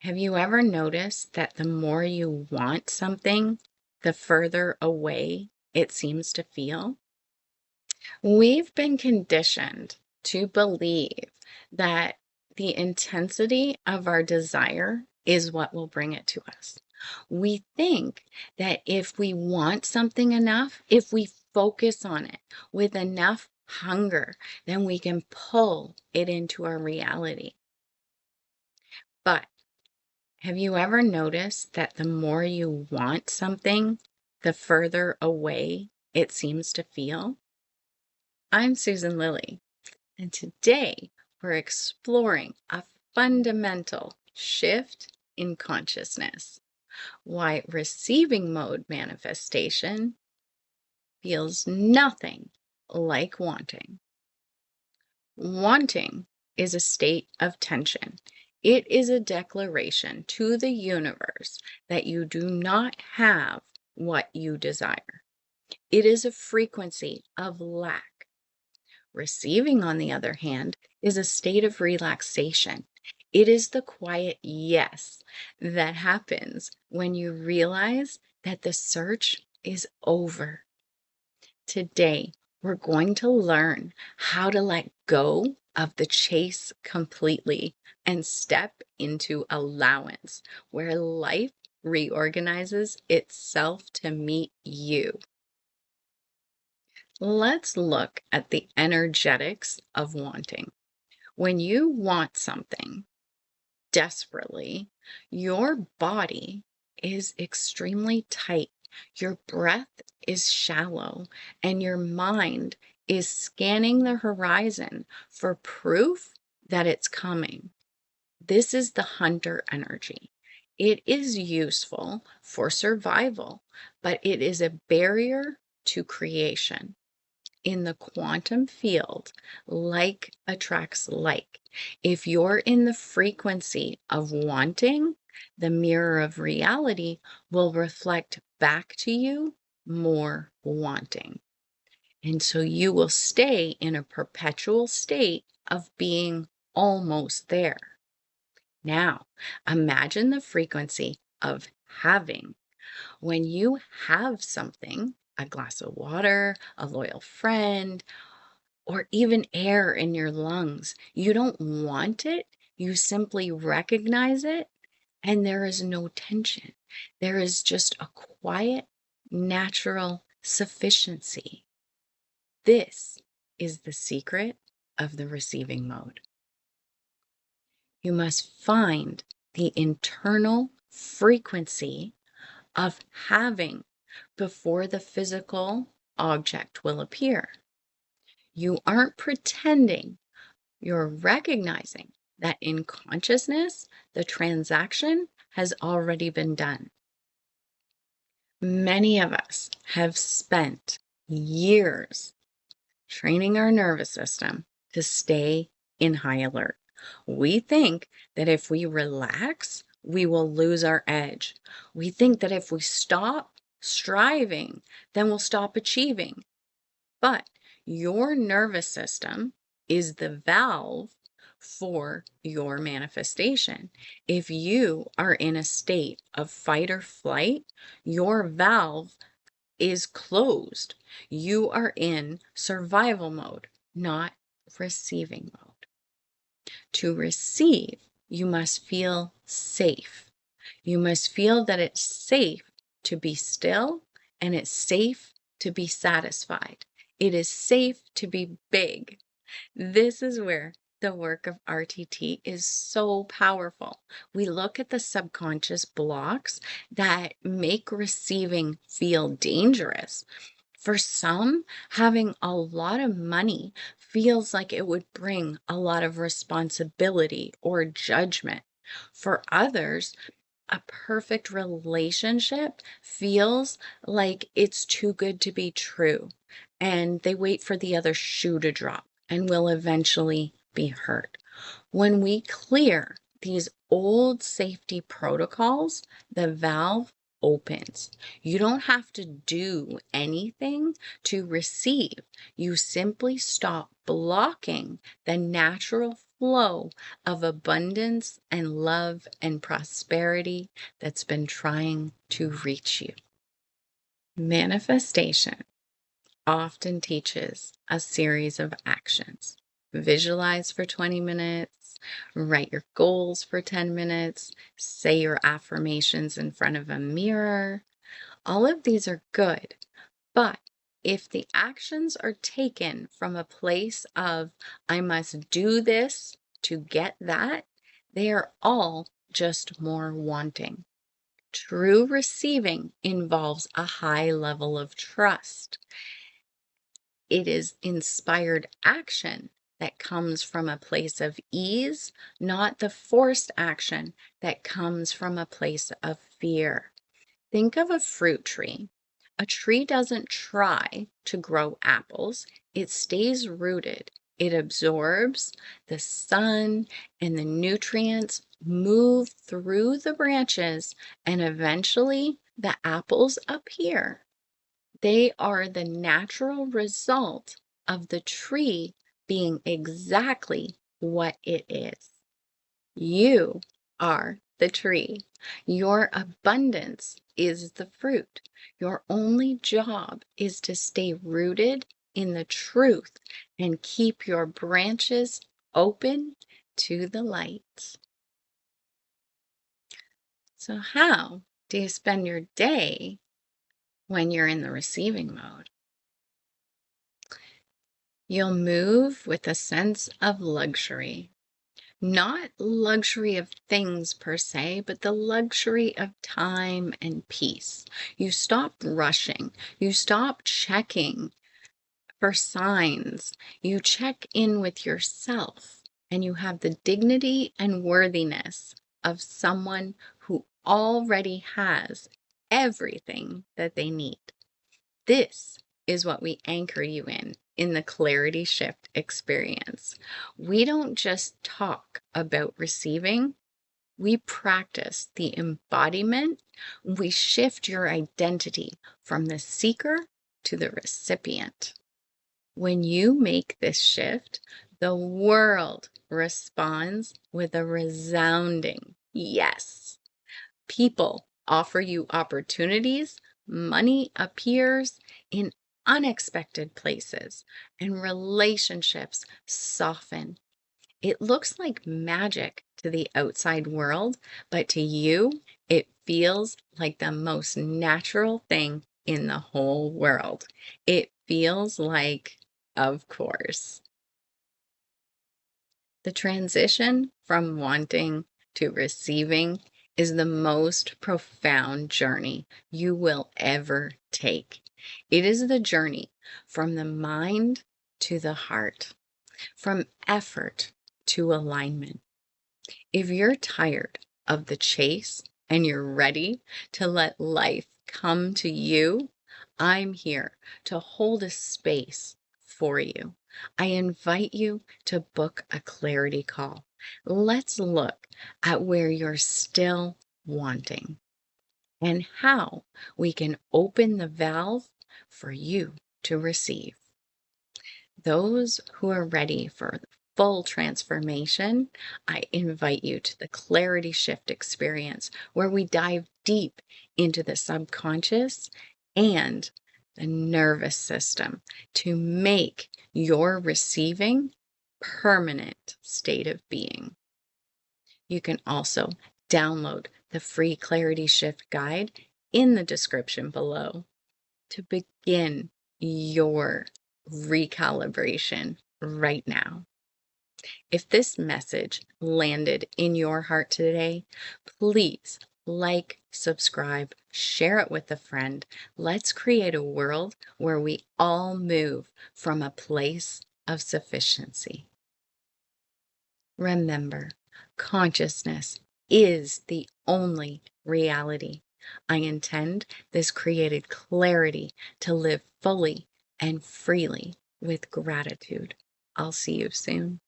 Have you ever noticed that the more you want something, the further away it seems to feel? We've been conditioned to believe that the intensity of our desire is what will bring it to us. We think that if we want something enough, if we focus on it with enough hunger, then we can pull it into our reality. But have you ever noticed that the more you want something, the further away it seems to feel? I'm Susan Lilley, and today we're exploring a fundamental shift in consciousness, why receiving mode manifestation feels nothing like wanting. Wanting is a state of tension. It is a declaration to the universe that you do not have what you desire. It is a frequency of lack. Receiving, on the other hand, is a state of relaxation. It is the quiet yes that happens when you realize that the search is over. Today, we're going to learn how to let go of the chase completely and step into allowance, where life reorganizes itself to meet you. Let's look at the energetics of wanting. When you want something desperately, your body is extremely tight. Your breath is shallow, and your mind is scanning the horizon for proof that it's coming. This is the hunter energy. It is useful for survival, but it is a barrier to creation. In the quantum field, like attracts like. If you're in the frequency of wanting, the mirror of reality will reflect back to you more wanting. And so you will stay in a perpetual state of being almost there. Now, imagine the frequency of having. When you have something, a glass of water, a loyal friend, or even air in your lungs, you don't want it, you simply recognize it, and there is no tension. There is just a quiet, natural sufficiency. This is the secret of the receiving mode. You must find the internal frequency of having before the physical object will appear. You aren't pretending, you're recognizing that in consciousness, the transaction has already been done. Many of us have spent years training our nervous system to stay in high alert. We think that if we relax, we will lose our edge. We think that if we stop striving, then we'll stop achieving. But your nervous system is the valve for your manifestation. If you are in a state of fight or flight, your valve is closed. You are in survival mode, not receiving mode. To receive, you must feel safe. You must feel that it's safe to be still and it's safe to be satisfied. It is safe to be big. This is where the work of RTT is so powerful. We look at the subconscious blocks that make receiving feel dangerous. For some, having a lot of money feels like it would bring a lot of responsibility or judgment. For others, a perfect relationship feels like it's too good to be true, and they wait for the other shoe to drop and will eventually be hurt. When we clear these old safety protocols, the valve opens. You don't have to do anything to receive. You simply stop blocking the natural flow of abundance and love and prosperity that's been trying to reach you. Manifestation often teaches a series of actions. Visualize for 20 minutes, write your goals for 10 minutes, say your affirmations in front of a mirror. All of these are good, but if the actions are taken from a place of, I must do this to get that, they are all just more wanting. True receiving involves a high level of trust. It is inspired action that comes from a place of ease, not the forced action that comes from a place of fear. Think of a fruit tree. A tree doesn't try to grow apples, it stays rooted. It absorbs the sun and the nutrients, move through the branches, and eventually the apples appear. They are the natural result of the tree being exactly what it is. You are the tree. Your abundance is the fruit. Your only job is to stay rooted in the truth and keep your branches open to the light. So, how do you spend your day when you're in the receiving mode? You'll move with a sense of luxury. Not luxury of things per se, but the luxury of time and peace. You stop rushing. You stop checking for signs. You check in with yourself, and you have the dignity and worthiness of someone who already has everything that they need. This is what we anchor you in the Clarity Shift experience. We don't just talk about receiving, we practice the embodiment. We shift your identity from the seeker to the recipient. When you make this shift, the world responds with a resounding yes. People offer you opportunities, money appears in unexpected places, and relationships soften. It looks like magic to the outside world, but to you, it feels like the most natural thing in the whole world. It feels like, of course. The transition from wanting to receiving is the most profound journey you will ever take. It is the journey from the mind to the heart, from effort to alignment. If you're tired of the chase and you're ready to let life come to you, I'm here to hold a space for you. I invite you to book a clarity call. Let's look at where you're still wanting and how we can open the valve for you to receive. Those who are ready for full transformation, I invite you to the Clarity Shift experience, where we dive deep into the subconscious and the nervous system to make your receiving permanent state of being. You can also download the free Clarity Shift guide in the description below to begin your recalibration right now. If this message landed in your heart today, please like, subscribe, share it with a friend. Let's create a world where we all move from a place of sufficiency. Remember, consciousness is the only reality. I intend this created clarity to live fully and freely with gratitude. I'll see you soon.